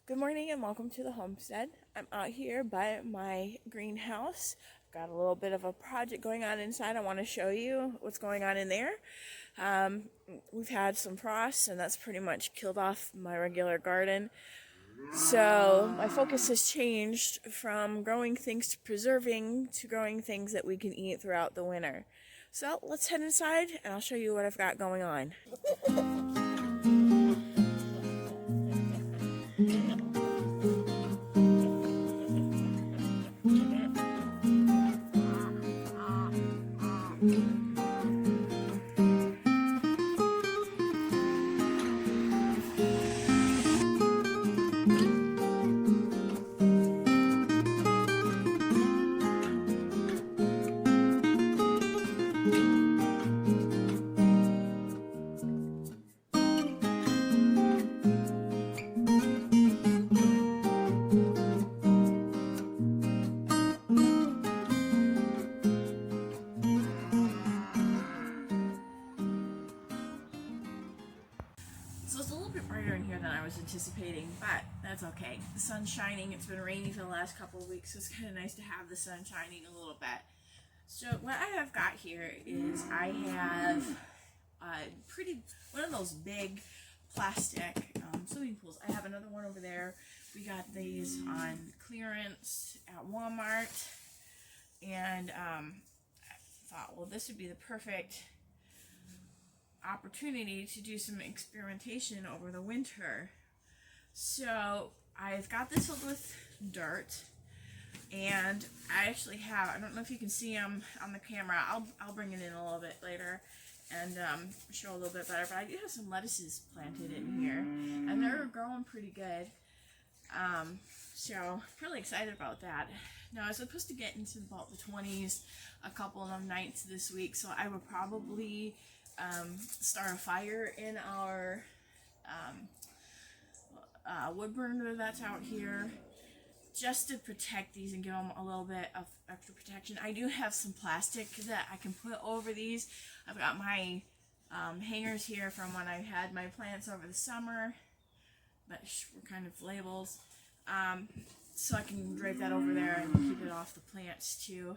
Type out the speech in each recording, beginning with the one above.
Good morning and welcome to the homestead. I'm out here by my greenhouse. Got a little bit of a project going on inside. I want to show you what's going on in there. Um, we've had some frost and that's pretty much killed off my regular garden. So my focus has changed from growing things to preserving to growing things that we can eat throughout the winter. So let's head inside and I'll show you what I've got going on. So it's a little bit brighter in here than I was anticipating, but that's okay. The sun's shining. It's been rainy for the last couple of weeks, so it's kind of nice to have the sun shining a little bit. So what I have got here is I have one of those big plastic swimming pools. I have another one over there. We got these on clearance at Walmart, and I thought, well, this would be the perfect opportunity to do some experimentation over the winter. So I've got this filled with dirt, and I actually have, I don't know if you can see them on the camera, I'll bring it in a little bit later and show a little bit better, but I do have some lettuces planted in here and they're growing pretty good. So I'm really excited about that. Now I was supposed to get into about the 20s a couple of nights this week, so I would probably start a fire in our wood burner that's out here, just to protect these and give them a little bit of extra protection. I do have some plastic that I can put over these. I've got my hangers here from when I had my plants over the summer that were kind of labels, so I can drape that over there and keep it off the plants too.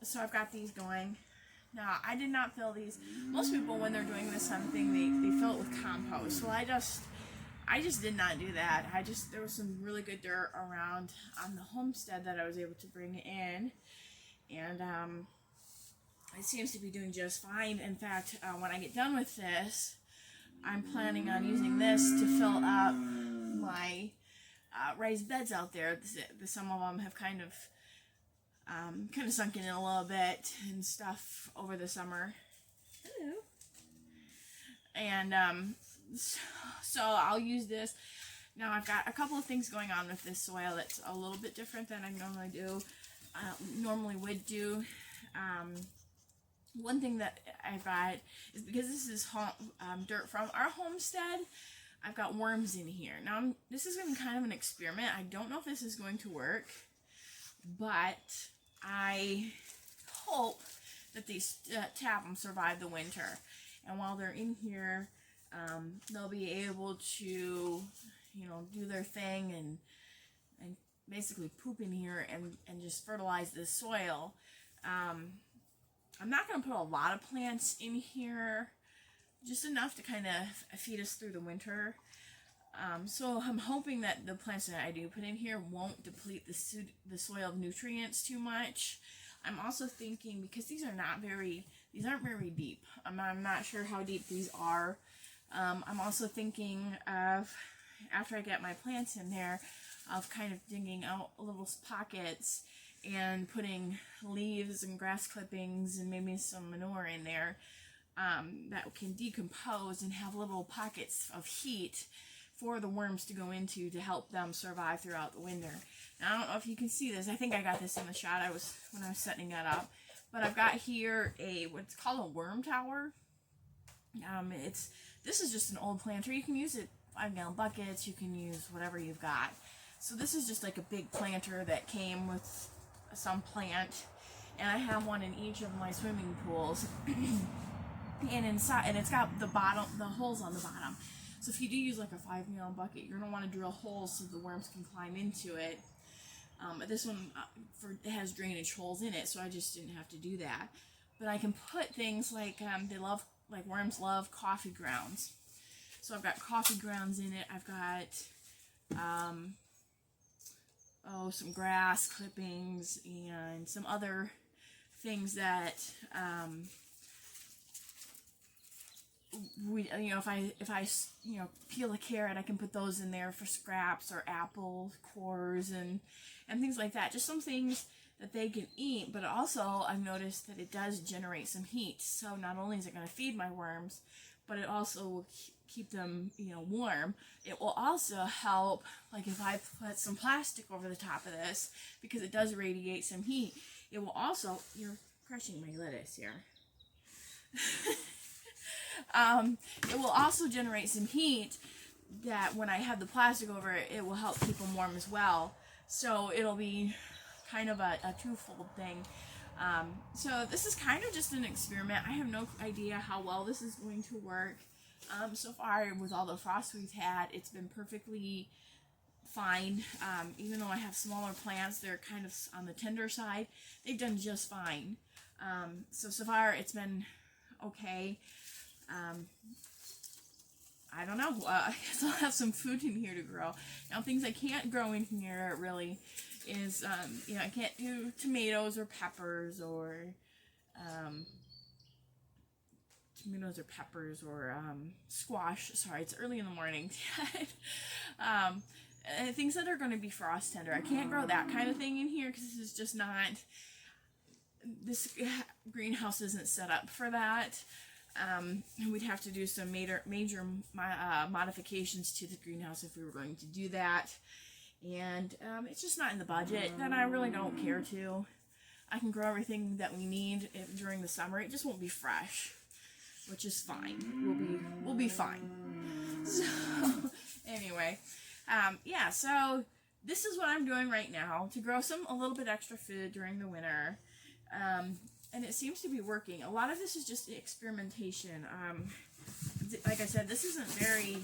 So I've got these going. Now, I did not fill these. Most people, when they're doing this something, they fill it with compost. Well, I just did not do that. There was some really good dirt around on the homestead that I was able to bring in, and it seems to be doing just fine. In fact, when I get done with this, I'm planning on using this to fill up my raised beds out there. Some of them have kind of sunken in a little bit and stuff over the summer. Hello. And so I'll use this. Now I've got a couple of things going on with this soil that's a little bit different than I normally would do. One thing that I've got is, because this is dirt from our homestead, I've got worms in here. Now this is going to be kind of an experiment. I don't know if this is going to work, but I hope that these tapeworms survive the winter, and while they're in here, they'll be able to, do their thing and basically poop in here and just fertilize the soil. I'm not going to put a lot of plants in here, just enough to kind of feed us through the winter. So I'm hoping that the plants that I do put in here won't deplete the soil of nutrients too much. I'm also thinking, because these aren't very deep. I'm not sure how deep these are. I'm also thinking of, after I get my plants in there, of kind of digging out little pockets and putting leaves and grass clippings and maybe some manure in there that can decompose and have little pockets of heat for the worms to go into to help them survive throughout the winter. Now, I don't know if you can see this. I think I got this in the shot when I was setting that up. But I've got here what's called a worm tower. This is just an old planter. You can use it 5-gallon buckets. You can use whatever you've got. So this is just like a big planter that came with some plant, and I have one in each of my swimming pools. And inside, and it's got the holes on the bottom. So if you do use like a 5-gallon bucket, you're going to want to drill holes so the worms can climb into it. But this one it has drainage holes in it, so I just didn't have to do that. But I can put things like worms love coffee grounds. So I've got coffee grounds in it. I've got some grass clippings and some other things that if I peel a carrot, I can put those in there for scraps, or apple cores and things like that. Just some things that they can eat, but also I've noticed that it does generate some heat. So not only is it going to feed my worms, but it also will keep them, warm. It will also help, like if I put some plastic over the top of this, because it does radiate some heat. It will also, you're crushing my lettuce here. It will also generate some heat that when I have the plastic over it, it will help keep them warm as well. So it'll be kind of a twofold thing. So this is kind of just an experiment. I have no idea how well this is going to work. So far, with all the frost we've had, it's been perfectly fine. Even though I have smaller plants, they're kind of on the tender side. They've done just fine. So far, it's been okay. I don't know. I guess I'll have some food in here to grow. Now, things I can't grow in here really is, I can't do tomatoes or peppers or squash. Sorry, it's early in the morning. Things that are going to be frost tender. I can't grow that kind of thing in here because this is just not, this greenhouse isn't set up for that. We'd have to do some major modifications to the greenhouse if we were going to do that. And it's just not in the budget, and I really don't care to. I can grow everything that we need during the summer. It just won't be fresh, which is fine. We'll be fine. So anyway, so this is what I'm doing right now to grow a little bit extra food during the winter. And it seems to be working. A lot of this is just experimentation. Like I said, this isn't very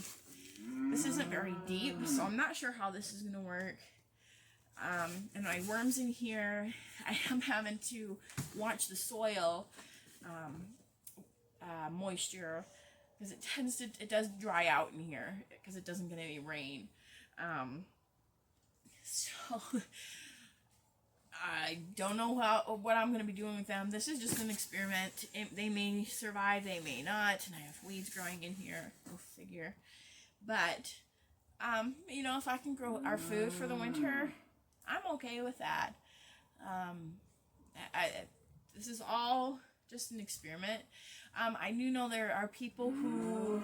deep, so I'm not sure how this is going to work. And my worms in here, I am having to watch the soil moisture, because it does dry out in here because it doesn't get any rain. So I don't know what I'm going to be doing with them. This is just an experiment. They may survive, they may not, and I have weeds growing in here. Go figure. But, if I can grow our food for the winter, I'm okay with that. This is all just an experiment. I do know there are people who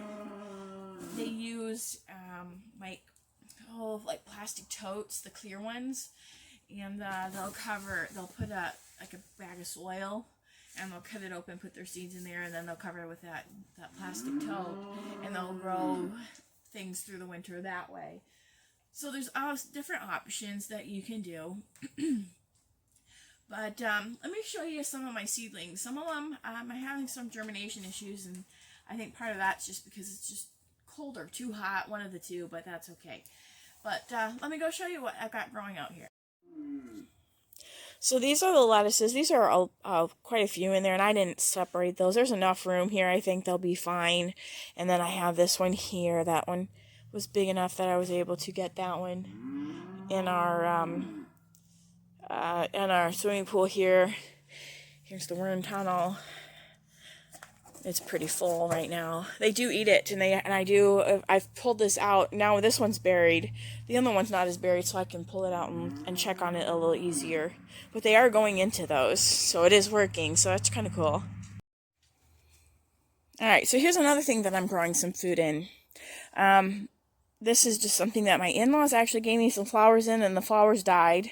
they use like plastic totes, the clear ones, and they'll put a bag of soil, and they'll cut it open, put their seeds in there, and then they'll cover it with that plastic tote, and they'll grow things through the winter that way. So there's different options that you can do. But let me show you some of my seedlings. Some of them I'm having some germination issues, and I think part of that's just because it's just cold or too hot, one of the two, but that's okay. But let me go show you what I've got growing out here. So these are the lettuces. These are quite a few in there, and I didn't separate those. There's enough room here. I think they'll be fine. And then I have this one here. That one was big enough that I was able to get that one in our swimming pool here. Here's the worm tunnel. It's pretty full right now. They do eat it, I've pulled this out. Now this one's buried. The other one's not as buried, so I can pull it out and check on it a little easier. But they are going into those, so it is working, so that's kind of cool. Alright, so here's another thing that I'm growing some food in. This is just something that my in-laws actually gave me some flowers in, and the flowers died.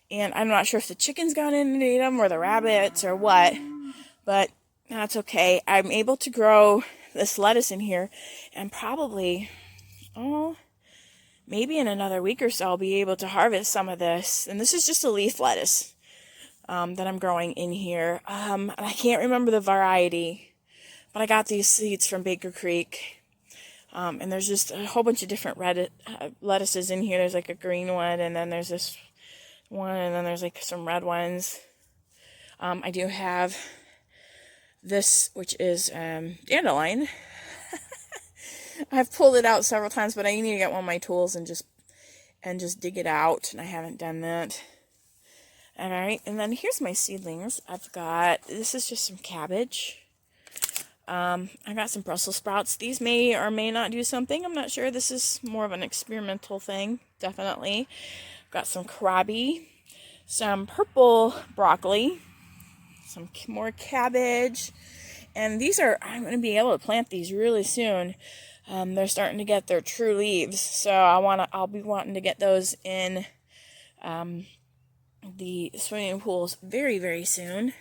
And I'm not sure if the chickens got in and ate them, or the rabbits, or what. But that's okay. I'm able to grow this lettuce in here, and probably, maybe in another week or so, I'll be able to harvest some of this. And this is just a leaf lettuce that I'm growing in here. And I can't remember the variety, but I got these seeds from Baker Creek. And there's just a whole bunch of different lettuces in here. There's like a green one, and then there's this one, and then there's like some red ones. I do have this, which is dandelion. I've pulled it out several times, but I need to get one of my tools and just dig it out, and I haven't done that. Alright, and then here's my seedlings. This is just some cabbage. I got some Brussels sprouts. These may or may not do something. I'm not sure. This is more of an experimental thing, definitely. Got some kohlrabi, some purple broccoli, some more cabbage, and I'm going to be able to plant these really soon. They're starting to get their true leaves, so I'll be wanting to get those in the swimming pools very, very soon.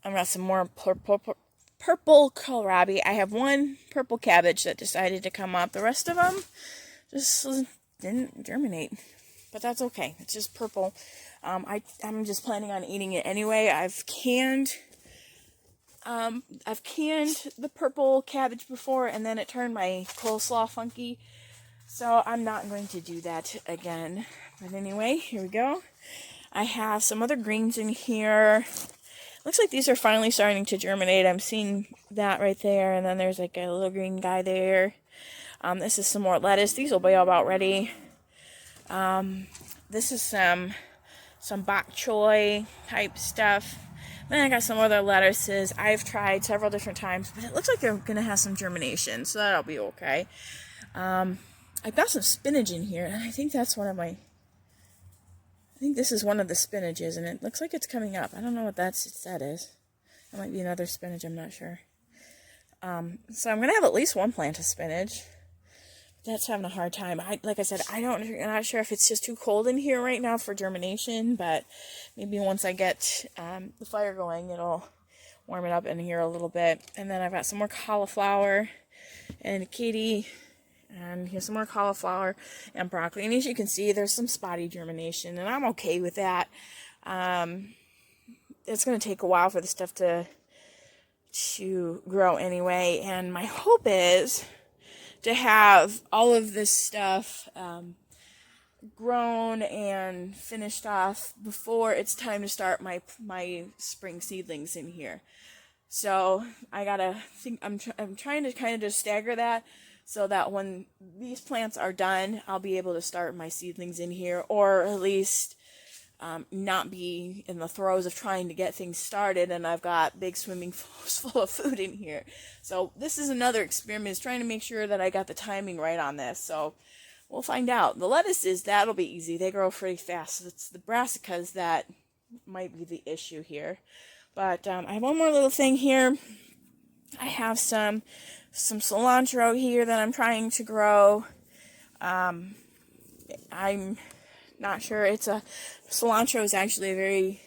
I've got some more purple kohlrabi. I have one purple cabbage that decided to come up. The rest of them just didn't germinate, but that's okay. It's just purple. I'm just planning on eating it anyway. I've canned the purple cabbage before, and then it turned my coleslaw funky, so I'm not going to do that again. But anyway, here we go. I have some other greens in here. Looks like these are finally starting to germinate. I'm seeing that right there, and then there's like a little green guy there. This is some more lettuce. These will be about ready. This is some bok choy type stuff. Then I got some other lettuces. I've tried several different times, but it looks like they're going to have some germination, so that'll be okay. I've got some spinach in here, and I think this is one of the spinaches, and it looks like it's coming up. I don't know what that is. That might be another spinach, I'm not sure. So I'm going to have at least one plant of spinach. That's having a hard time. Like I said, I'm not sure if it's just too cold in here right now for germination, but maybe once I get the fire going, it'll warm it up in here a little bit. And then I've got some more cauliflower and a kitty, and here's some more cauliflower and broccoli. And as you can see, there's some spotty germination, and I'm okay with that. It's going to take a while for the stuff to grow anyway, and my hope is to have all of this stuff grown and finished off before it's time to start my spring seedlings in here. So I'm trying to kind of just stagger that so that when these plants are done, I'll be able to start my seedlings in here, or at least not be in the throes of trying to get things started and I've got big swimming pools full of food in here. So this is another experiment, is trying to make sure that I got the timing right on this. So we'll find out. The lettuces, that'll be easy. They grow pretty fast. So it's the brassicas that might be the issue here. But I have one more little thing here. I have some cilantro here that I'm trying to grow. I'm not sure. Cilantro is actually a very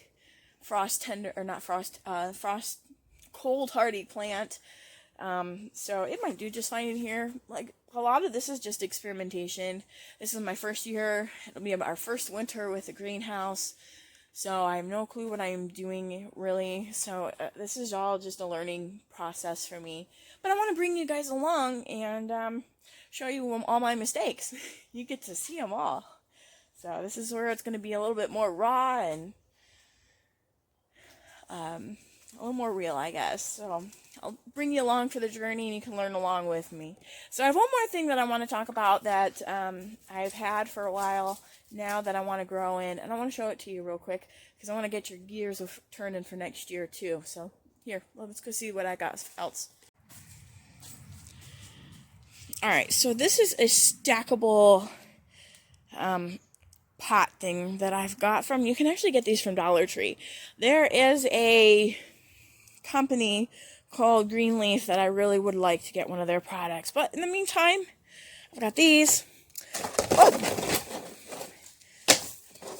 cold hardy plant. So it might do just fine in here. Like, a lot of this is just experimentation. This is my first year. It'll be our first winter with a greenhouse. So I have no clue what I'm doing, really. So this is all just a learning process for me. But I want to bring you guys along and show you all my mistakes. You get to see them all. So this is where it's going to be a little bit more raw and a little more real, I guess. So I'll bring you along for the journey, and you can learn along with me. So I have one more thing that I want to talk about that I've had for a while now that I want to grow in, and I want to show it to you real quick because I want to get your gears turning for next year too. So here, let's go see what I got else. Alright, so this is a stackable pot thing that I've got from, you can actually get these from Dollar Tree. There is a company called Greenleaf that I really would like to get one of their products, but in the meantime, I've got these. Oh!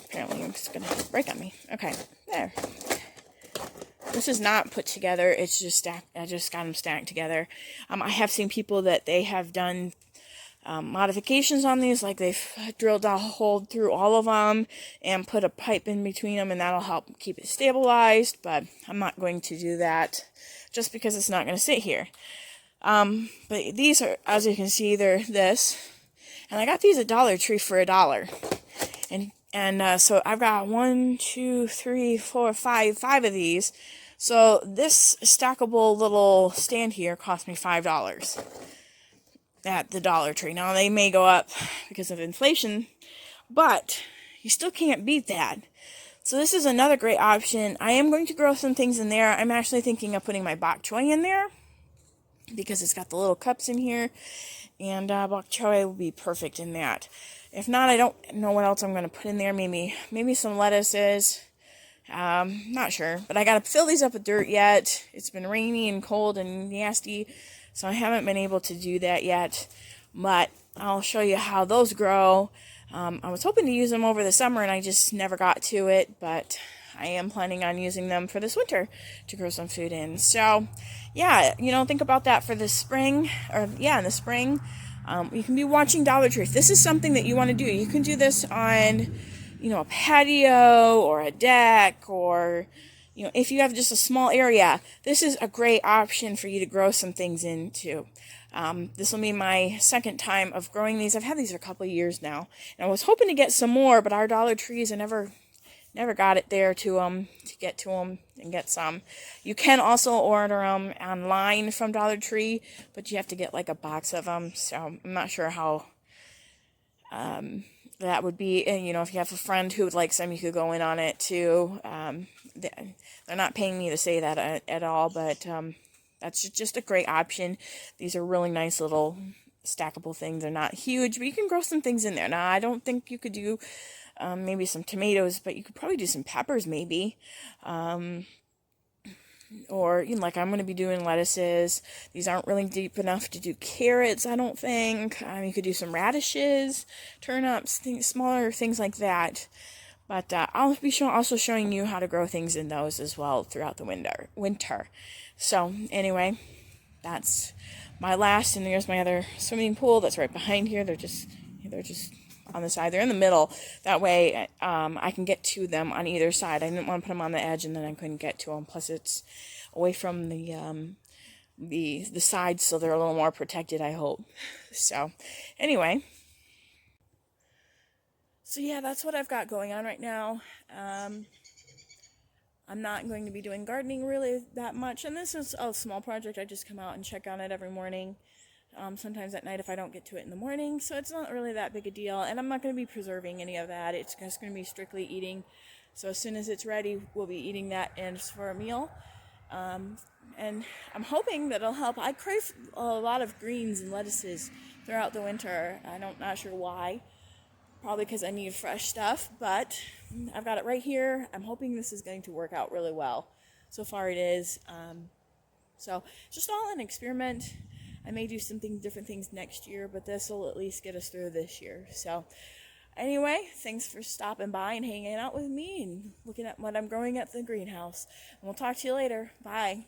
Apparently it's gonna break on me. Okay, there. This is not put together, it's just stacked. I just got them stacked together. I have seen people that they have done modifications on these, like they've drilled a hole through all of them and put a pipe in between them, and that'll help keep it stabilized, but I'm not going to do that just because it's not going to sit here. But these are, as you can see, they're this. And I got these at Dollar Tree for $1. So I've got 1, 2, 3, 4, 5 of these. So this stackable little stand here cost me $5 at the Dollar Tree. Now they may go up because of inflation, but you still can't beat that. So this is another great option. I am going to grow some things in there. I'm actually thinking of putting my bok choy in there because it's got the little cups in here, and bok choy will be perfect in that. If not, I don't know what else I'm going to put in there. Maybe some lettuces. Not sure, but I got to fill these up with dirt yet. It's been rainy and cold and nasty, so I haven't been able to do that yet, but I'll show you how those grow. I was hoping to use them over the summer, and I just never got to it, but I am planning on using them for this winter to grow some food in. So, yeah, think about that for the spring, in the spring. You can be watching Dollar Tree. If this is something that you want to do, you can do this on, a patio or a deck, or, if you have just a small area, this is a great option for you to grow some things into. This will be my second time of growing these. I've had these for a couple of years now, and I was hoping to get some more, but our Dollar Trees, I never got it there to get to them and get some. You can also order them online from Dollar Tree, but you have to get like a box of them, so I'm not sure how that would be. And if you have a friend who would like some, you could go in on it too. They're not paying me to say that at all, but that's just a great option. These are really nice little stackable things. They're not huge, but you can grow some things in there. Now, I don't think you could do maybe some tomatoes, but you could probably do some peppers maybe. Or, like I'm going to be doing lettuces. These aren't really deep enough to do carrots, I don't think. You could do some radishes, turnips, smaller things like that. But I'll be also showing you how to grow things in those as well throughout the winter. So, anyway, that's my last, and there's my other swimming pool that's right behind here. They're just on the side. They're in the middle. That way, I can get to them on either side. I didn't want to put them on the edge, and then I couldn't get to them. Plus, it's away from the sides, so they're a little more protected, I hope. So, anyway. So, yeah, that's what I've got going on right now. I'm not going to be doing gardening really that much, and this is a small project. I just come out and check on it every morning. Sometimes at night if I don't get to it in the morning, so it's not really that big a deal, and I'm not going to be preserving any of that. It's just going to be strictly eating, so as soon as it's ready, we'll be eating that and for a meal, and I'm hoping that it'll help. I crave a lot of greens and lettuces throughout the winter. I'm not sure why, probably because I need fresh stuff, but I've got it right here. I'm hoping this is going to work out really well. So far it is, so just all an experiment. I may do different things next year, but this will at least get us through this year. So, anyway, thanks for stopping by and hanging out with me and looking at what I'm growing at the greenhouse. And we'll talk to you later. Bye.